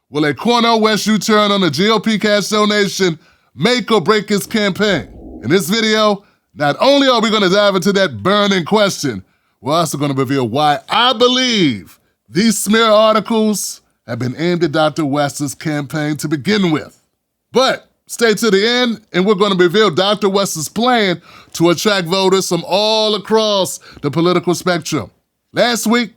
Will a Cornel West U-turn on a GOP cash donation make or break his campaign? In this video, not only are we going to dive into that burning question, we're also going to reveal why I believe these smear articles have been aimed at Dr. West's campaign to begin with. But stay to the end, and we're going to reveal Dr. West's plan to attract voters from all across the political spectrum. Last week,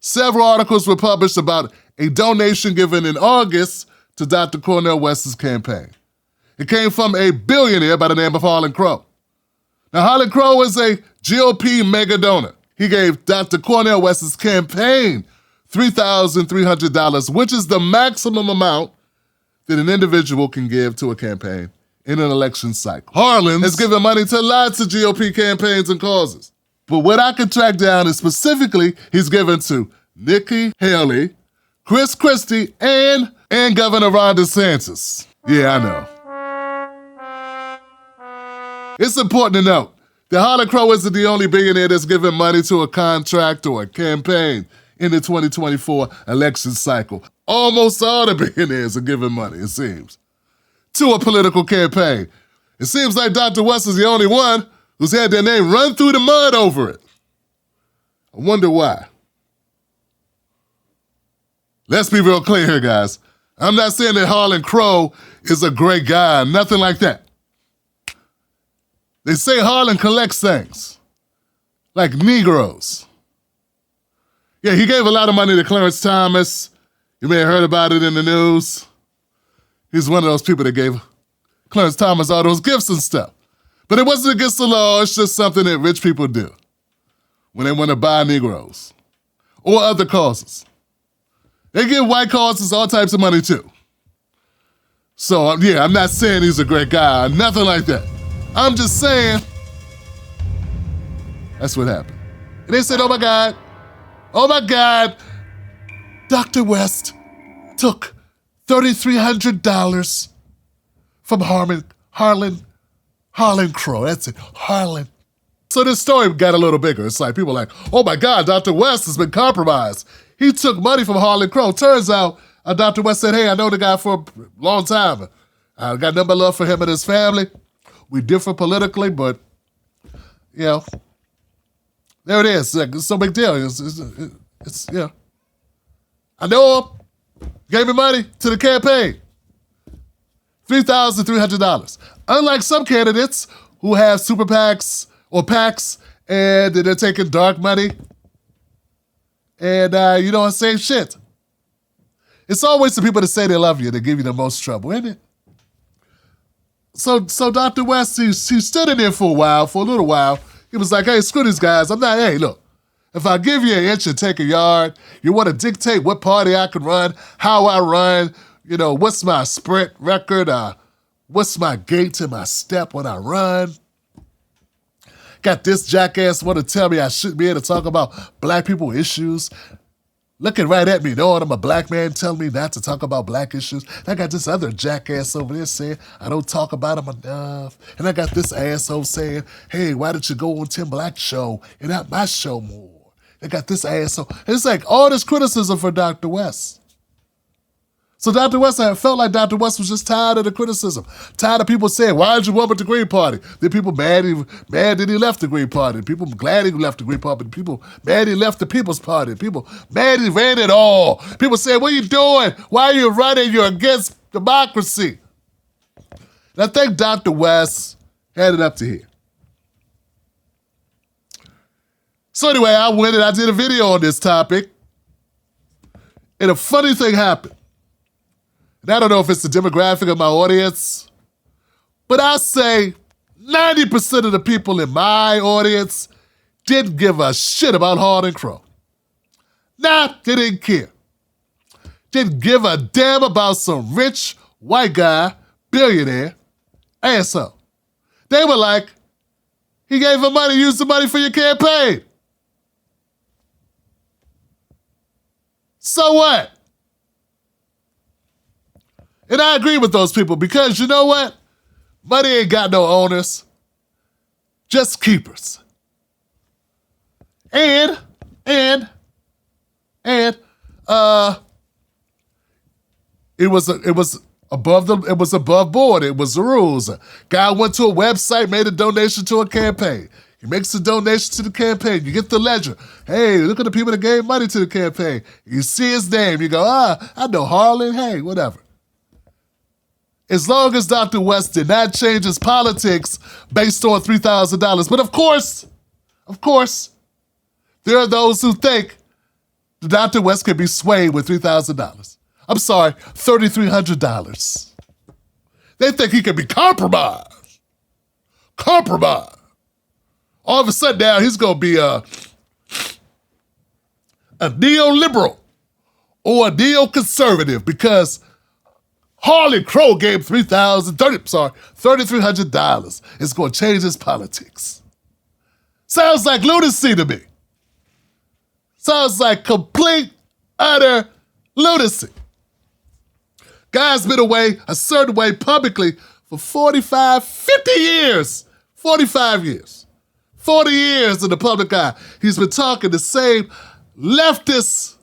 several articles were published about a donation given in August to Dr. Cornel West's campaign. It came from a billionaire by the name of Harlan Crow. Now, Harlan Crow is a GOP mega donor. He gave Dr. Cornel West's campaign $3,300, which is the maximum amount that an individual can give to a campaign in an election cycle. Harlan has given money to lots of GOP campaigns and causes. But what I could track down is specifically he's given to Nikki Haley, Chris Christie, and Governor Ron DeSantis. Yeah, I know. It's important to note that Harlan Crow isn't the only billionaire that's given money to a contract or a campaign in the 2024 election cycle. Almost all the billionaires are giving money, it seems, to a political campaign. It seems like Dr. West is the only one who's had their name run through the mud over it. I wonder why. Let's be real clear here, guys. I'm not saying that Harlan Crow is a great guy, nothing like that. They say Harlan collects things, like Negroes. Yeah, he gave a lot of money to Clarence Thomas. You may have heard about it in the news. He's one of those people that gave Clarence Thomas all those gifts and stuff. But it wasn't against the law, it's just something that rich people do when they want to buy Negroes or other causes. They give white causes all types of money too. So yeah, I'm not saying he's a great guy, nothing like that. I'm just saying that's what happened. And they said, oh my God, Dr. West took $3,300 from Harlan Crow. That's it, Harlan. So this story got a little bigger. It's like people are like, oh my God, Dr. West has been compromised. He took money from Harlan Crow. Turns out Dr. West said, hey, I know the guy for a long time. I got nothing but love for him and his family. We differ politically, but, you know, there it is. It's no big deal. It's you know. I know him. Gave me money to the campaign. $3,300. Unlike some candidates who have super PACs or PACs and they're taking dark money and, you know, same shit. It's always the people that say they love you that give you the most trouble, isn't it? So Dr. West, he stood in there for a little while. He was like, hey, screw these guys. Hey, look, if I give you an inch and take a yard, you want to dictate what party I can run, how I run, you know, what's my sprint record, what's my gait to my step when I run. Got this jackass want to tell me I shouldn't be able to talk about black people issues. Looking right at me, knowing I'm a black man, telling me not to talk about black issues. I got this other jackass over there saying I don't talk about them enough. And I got this asshole saying, hey, why did you go on Tim Black's show and not my show more? I got this asshole. And it's like all this criticism for Dr. West. So Dr. West, I felt like Dr. West was just tired of the criticism. Tired of people saying, why did you run with the Green Party? Then people mad that he left the Green Party. People glad he left the Green Party. People mad he left the People's Party. People mad he ran it all. People say, what are you doing? Why are you running? You're against democracy. And I think Dr. West had it up to here. So anyway, I went and I did a video on this topic. And a funny thing happened. And I don't know if it's the demographic of my audience, but I'll say 90% of the people in my audience didn't give a shit about Harlan Crow. Nah, they didn't care. Didn't give a damn about some rich white guy, billionaire, asshole. They were like, he gave her money, use the money for your campaign. So what? And I agree with those people because you know what? Money ain't got no owners, just keepers. And It was above board. It was the rules. Guy went to a website, made a donation to a campaign. He makes a donation to the campaign. You get the ledger. Hey, look at the people that gave money to the campaign. You see his name. You go, I know Harlan. Hey, whatever. As long as Dr. West did not change his politics based on $3,000. But of course, there are those who think that Dr. West can be swayed with $3,000. I'm sorry, $3,300. They think he can be compromised. All of a sudden now he's going to be a neoliberal or a neoconservative because Harlan Crow gave $3,300. It's going to change his politics. Sounds like lunacy to me. Sounds like complete, utter lunacy. Guy's been away a certain way publicly for 45, 50 years. 45 years. 40 years in the public eye. He's been talking the same leftist,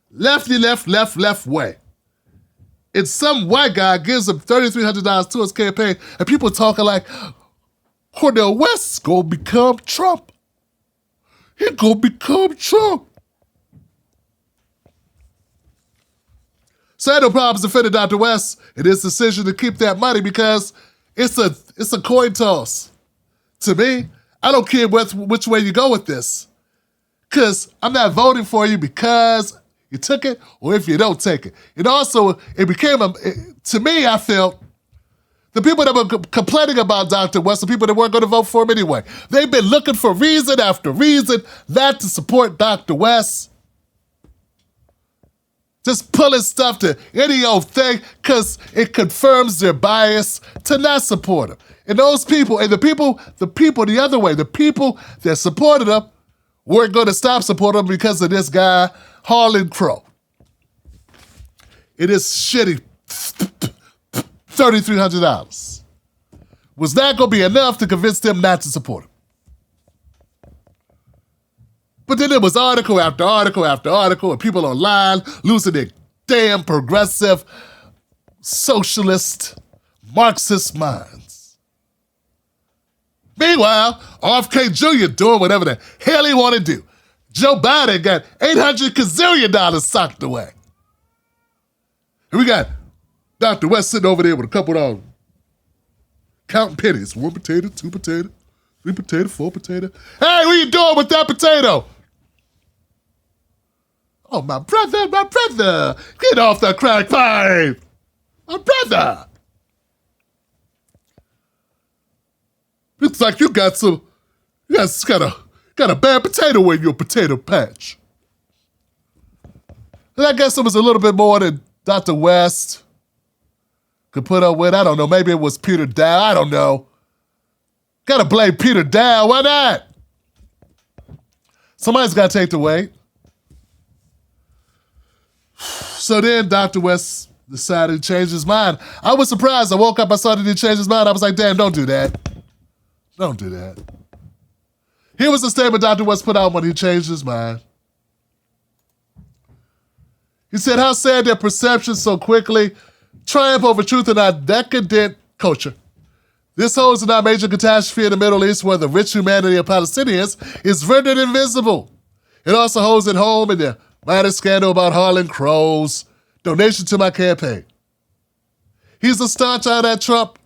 left way. And some white guy gives him $3,300 to his campaign, and people talking like, Cornel West's gonna become Trump. He gonna become Trump. So I had no problems defending Dr. West in his decision to keep that money because it's a coin toss. To me, I don't care which way you go with this. Because I'm not voting for you because you took it or if you don't take it. And also, to me, I felt the people that were complaining about Dr. West, the people that weren't going to vote for him anyway, they've been looking for reason after reason not to support Dr. West. Just pulling stuff to any old thing because it confirms their bias to not support him. And those people, and the people the other way, the people that supported him weren't going to stop supporting him because of this guy, Harlan Crow. It is shitty $3,300. Was not going to be enough to convince them not to support him. But then there was article after article after article and people online losing their damn progressive, socialist, Marxist minds. Meanwhile, RFK Jr. doing whatever the hell he want to do. Joe Biden got $800 gazillion socked away. And we got Dr. West sitting over there with a couple of counting pennies. 1 potato, 2 potato, 3 potato, 4 potato. Hey, what you doing with that potato? Oh, my brother, get off the crack pipe. My brother. Looks like you got a bad potato in your potato patch. And I guess it was a little bit more than Dr. West could put up with. I don't know, maybe it was Peter Dow, I don't know. Gotta blame Peter Dow, why not? Somebody's gotta take the weight. So then Dr. West decided to change his mind. I was surprised. I woke up, I saw that he changed his mind. I was like, damn, don't do that. Don't do that. Here was the statement Dr. West put out when he changed his mind. He said, how sad that perception so quickly triumph over truth in our decadent culture. This holds in our major catastrophe in the Middle East where the rich humanity of Palestinians is rendered invisible. It also holds at home in the minor scandal about Harlan Crow's donation to my campaign. He's a staunch anti-Trump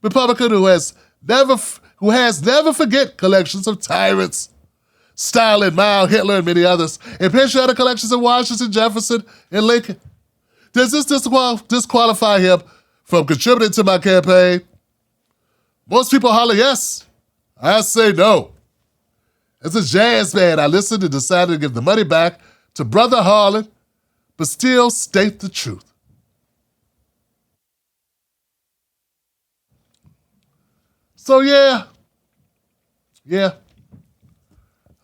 Republican who has never forget collections of tyrants, Stalin, Mao, Hitler, and many others, and patriotic collections of Washington, Jefferson, and Lincoln. Does this disqualify him from contributing to my campaign? Most people holler yes. I say no. As a jazz man, I listened and decided to give the money back to Brother Harlan, but still state the truth. So yeah,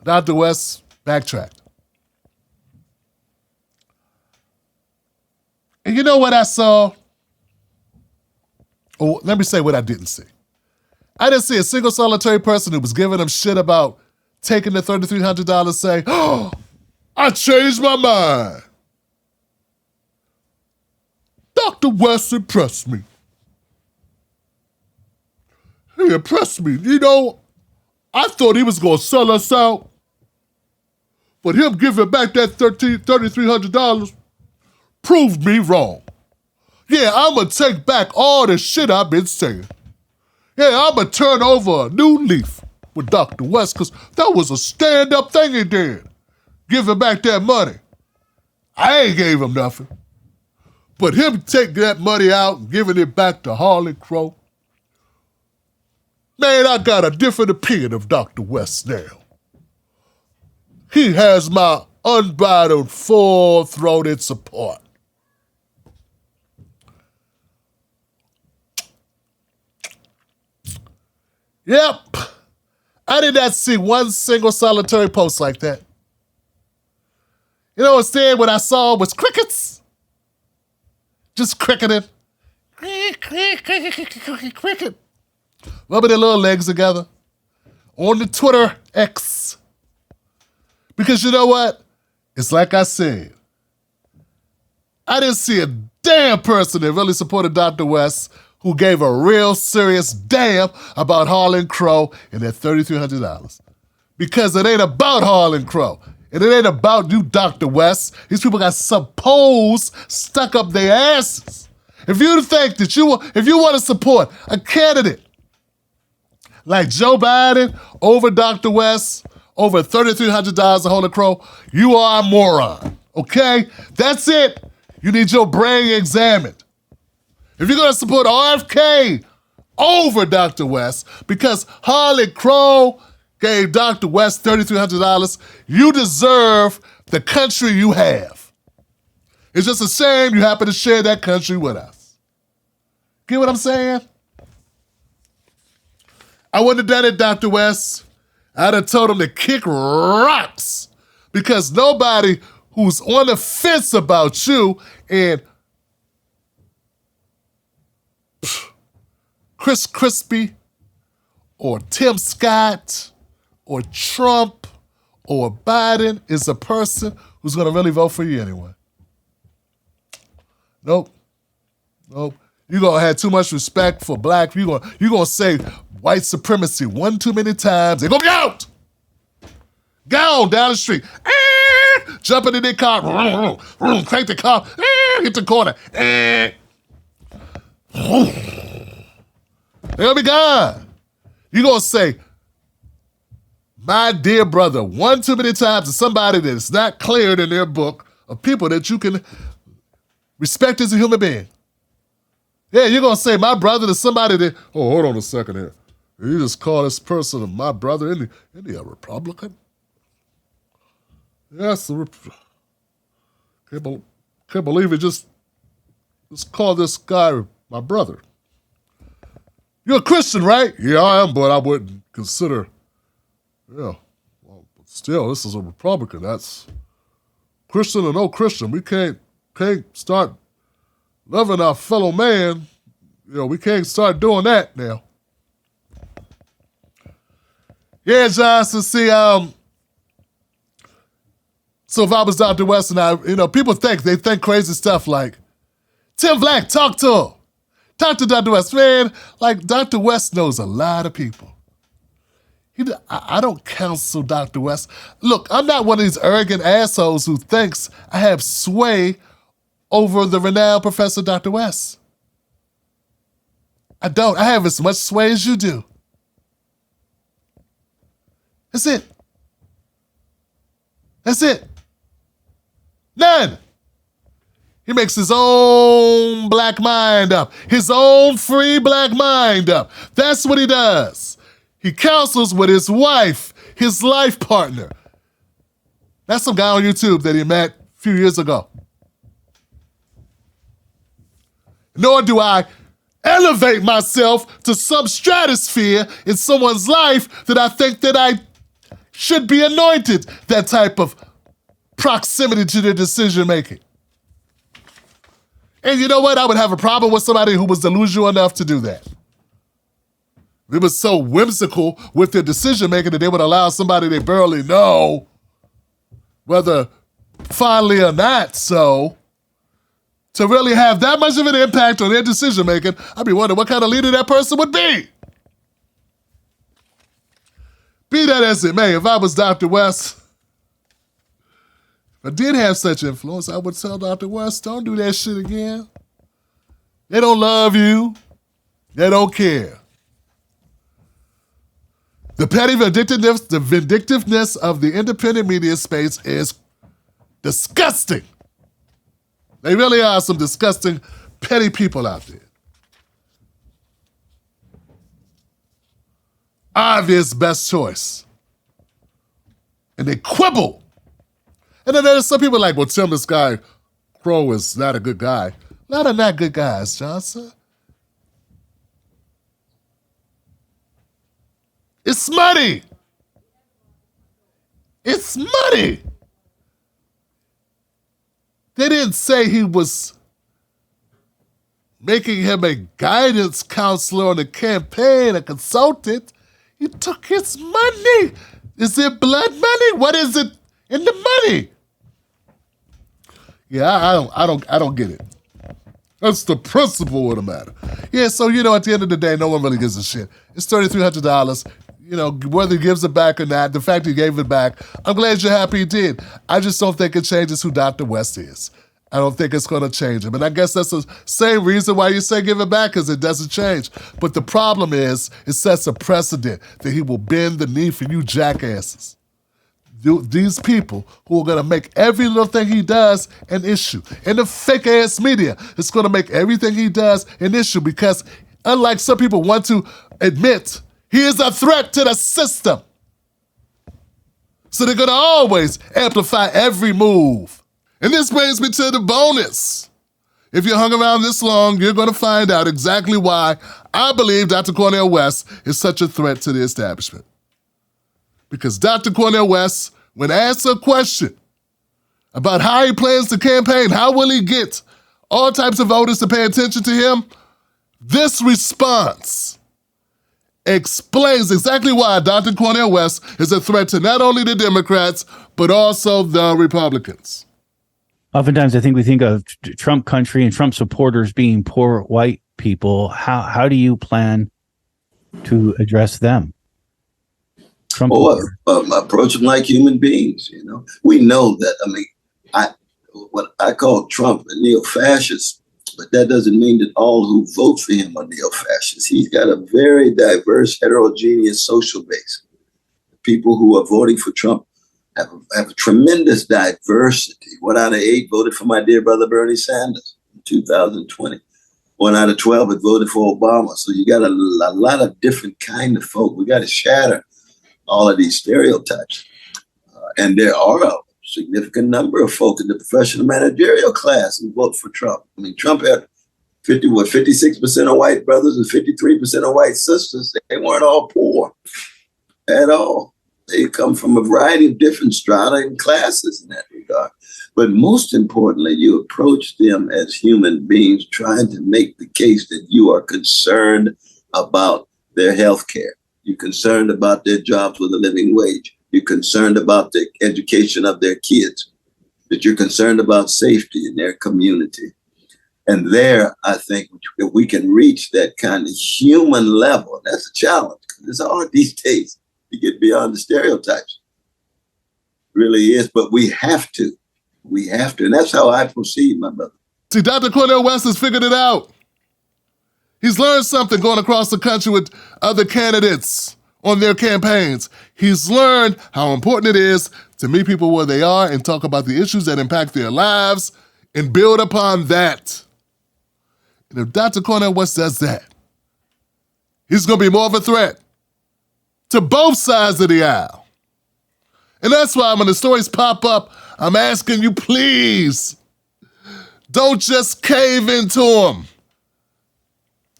Dr. West backtracked. And you know what I saw? Oh, let me say what I didn't see. I didn't see a single solitary person who was giving him shit about taking the $3,300 say, oh, I changed my mind. Dr. West impressed me. He impressed me. You know, I thought he was going to sell us out. But him giving back that $3,300 proved me wrong. Yeah, I'm going to take back all the shit I've been saying. Yeah, I'm going to turn over a new leaf with Dr. West, because that was a stand-up thing he did, giving back that money. I ain't gave him nothing. But him taking that money out and giving it back to Harlan Crow, man, I got a different opinion of Dr. West now. He has my unbridled, full-throated support. Yep. I did not see one single solitary post like that. You know, instead what I saw was crickets. Just cricketing. Cricket. Rubbing their little legs together. On the Twitter X. Because you know what? It's like I said. I didn't see a damn person that really supported Dr. West who gave a real serious damn about Harlan Crow and that $3,300. Because it ain't about Harlan Crow. And it ain't about you, Dr. West. These people got some polls stuck up their asses. If you think that if you want to support a candidate like Joe Biden over Dr. West, over $3,300 of Harlan Crow, you are a moron, okay? That's it. You need your brain examined. If you're going to support RFK over Dr. West because Harlan Crow gave Dr. West $3,300, you deserve the country you have. It's just a shame you happen to share that country with us. Get what I'm saying? I wouldn't have done it, Dr. West. I'd have told him to kick rocks because nobody who's on the fence about you and Chris Christie or Tim Scott or Trump or Biden is a person who's going to really vote for you anyway. Nope. You're going to have too much respect for black people. You're going to say white supremacy one too many times. They're going to be out. Gone down the street. Jumping in their car. Crank the car. Hit the corner. They're going to be gone. You're going to say, my dear brother, one too many times to somebody that is not cleared in their book of people that you can respect as a human being. Yeah, you're going to say my brother to somebody that, oh, hold on a second here. You just call this person my brother. Isn't he a Republican? Yes, can't believe it. Just call this guy my brother. You're a Christian, right? Yeah, I am, but I wouldn't consider, well, but still, this is a Republican. That's Christian or no Christian. We can't start loving our fellow man. We can't start doing that now. Yeah, Johnson, see, so if I was Dr. West and people think crazy stuff like, Tim Black, talk to him. Talk to Dr. West. Man, like Dr. West knows a lot of people. I don't counsel Dr. West. Look, I'm not one of these arrogant assholes who thinks I have sway over the renowned Professor Dr. West. I don't. I have as much sway as you do. That's it. None. He makes his own black mind up. His own free black mind up. That's what he does. He counsels with his wife, his life partner. That's some guy on YouTube that he met a few years ago. Nor do I elevate myself to some stratosphere in someone's life that I think that I should be anointed that type of proximity to their decision making. And you know what? I would have a problem with somebody who was delusional enough to do that. They were so whimsical with their decision making that they would allow somebody they barely know, whether fondly or not so, to really have that much of an impact on their decision making, I'd be wondering what kind of leader that person would be. Be that as it may, if I was Dr. West, if I did have such influence, I would tell Dr. West, don't do that shit again. They don't love you. They don't care. The petty vindictiveness of the independent media space is disgusting. They really are some disgusting, petty people out there. Obvious best choice. And they quibble. And then there's some people like, well, Tim, this guy, Crow, is not a good guy. A lot of not good guys, Johnson. It's money. It's money. They didn't say he was making him a guidance counselor on the campaign, a consultant. He took his money. Is it blood money? What is it in the money? Yeah, I don't get it. That's the principle of the matter. Yeah, so, at the end of the day, no one really gives a shit. It's $3,300. Whether he gives it back or not, the fact he gave it back, I'm glad you're happy he did. I just don't think it changes who Dr. West is. I don't think it's going to change him. And I guess that's the same reason why you say give it back, because it doesn't change. But the problem is, it sets a precedent that he will bend the knee for you jackasses. These people who are going to make every little thing he does an issue. And the fake-ass media is going to make everything he does an issue because, unlike some people want to admit, he is a threat to the system. So they're going to always amplify every move. And this brings me to the bonus. If you hung around this long, you're going to find out exactly why I believe Dr. Cornel West is such a threat to the establishment. Because Dr. Cornel West, when asked a question about how he plans to campaign, how will he get all types of voters to pay attention to him, this response explains exactly why Dr. Cornel West is a threat to not only the Democrats, but also the Republicans. Oftentimes, I think we think of Trump country and Trump supporters being poor white people. How do you plan to address them? Approach them like human beings. We know that. What I call Trump a neo-fascist, but that doesn't mean that all who vote for him are neo-fascists. He's got a very diverse, heterogeneous social base. People who are voting for Trump have a tremendous diversity. 1 out of 8 voted for my dear brother Bernie Sanders in 2020. 1 out of 12 had voted for Obama. So you got a lot of different kind of folk. We got to shatter all of these stereotypes. And there are a significant number of folk in the professional managerial class who vote for Trump. Trump had 56% of white brothers and 53% of white sisters. They weren't all poor at all. They come from a variety of different strata and classes in that regard. But most importantly, you approach them as human beings, trying to make the case that you are concerned about their health care. You're concerned about their jobs with a living wage. You're concerned about the education of their kids, that you're concerned about safety in their community. And there, I think, if we can reach that kind of human level, that's a challenge. It's hard these days to get beyond the stereotypes. It really is, but we have to. We have to, and that's how I proceed, my brother. See, Dr. Cornel West has figured it out. He's learned something going across the country with other candidates on their campaigns. He's learned how important it is to meet people where they are and talk about the issues that impact their lives and build upon that. And if Dr. Cornel West does that, he's going to be more of a threat to both sides of the aisle. And that's why when the stories pop up, I'm asking you, please, don't just cave into them.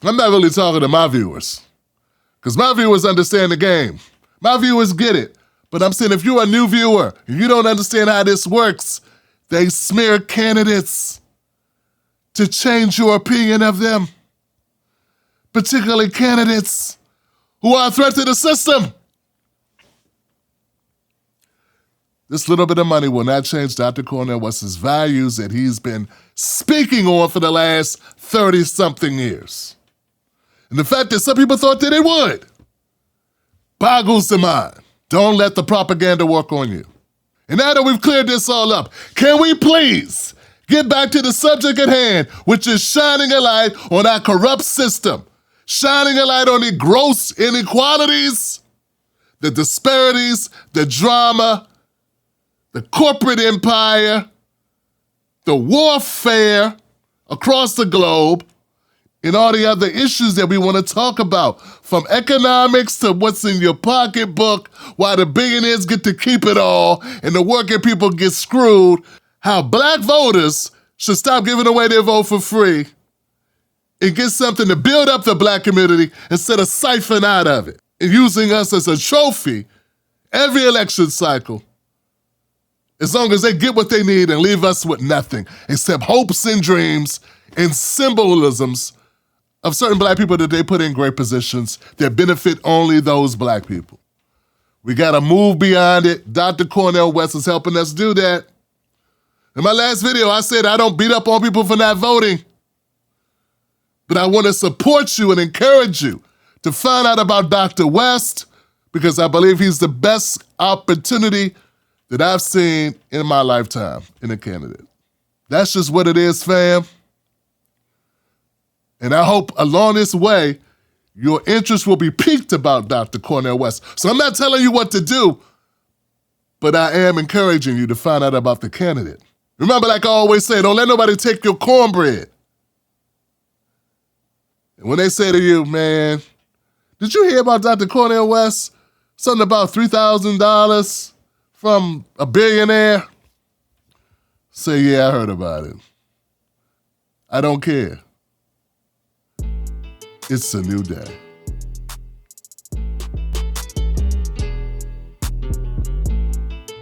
I'm not really talking to my viewers, because my viewers understand the game. My viewers get it. But I'm saying if you're a new viewer and you don't understand how this works, they smear candidates to change your opinion of them, particularly candidates who are a threat to the system. This little bit of money will not change Dr. Cornel West's values that he's been speaking on for the last 30-something years. And the fact that some people thought that it would boggles the mind. Don't let the propaganda work on you. And now that we've cleared this all up, can we please get back to the subject at hand, which is shining a light on our corrupt system, shining a light on the gross inequalities, the disparities, the drama, the corporate empire, the warfare across the globe, and all the other issues that we want to talk about, from economics to what's in your pocketbook, why the billionaires get to keep it all and the working people get screwed, how black voters should stop giving away their vote for free and get something to build up the black community instead of siphon out of it and using us as a trophy every election cycle, as long as they get what they need and leave us with nothing except hopes and dreams and symbolisms of certain black people that they put in great positions that benefit only those black people. We gotta move beyond it. Dr. Cornel West is helping us do that. In my last video, I said I don't beat up on people for not voting, but I wanna support you and encourage you to find out about Dr. West, because I believe he's the best opportunity that I've seen in my lifetime in a candidate. That's just what it is, fam. And I hope along this way, your interest will be piqued about Dr. Cornel West. So I'm not telling you what to do, but I am encouraging you to find out about the candidate. Remember, like I always say, don't let nobody take your cornbread. And when they say to you, man, did you hear about Dr. Cornel West? Something about $3,000 from a billionaire? Say, yeah, I heard about it. I don't care. It's a new day.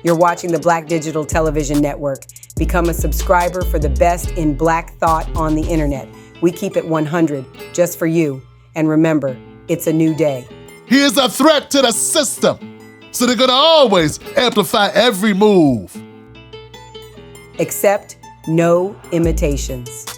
You're watching the Black Digital Television Network. Become a subscriber for the best in Black thought on the internet. We keep it 100 just for you. And remember, it's a new day. He is a threat to the system, so they're gonna always amplify every move. Accept no imitations.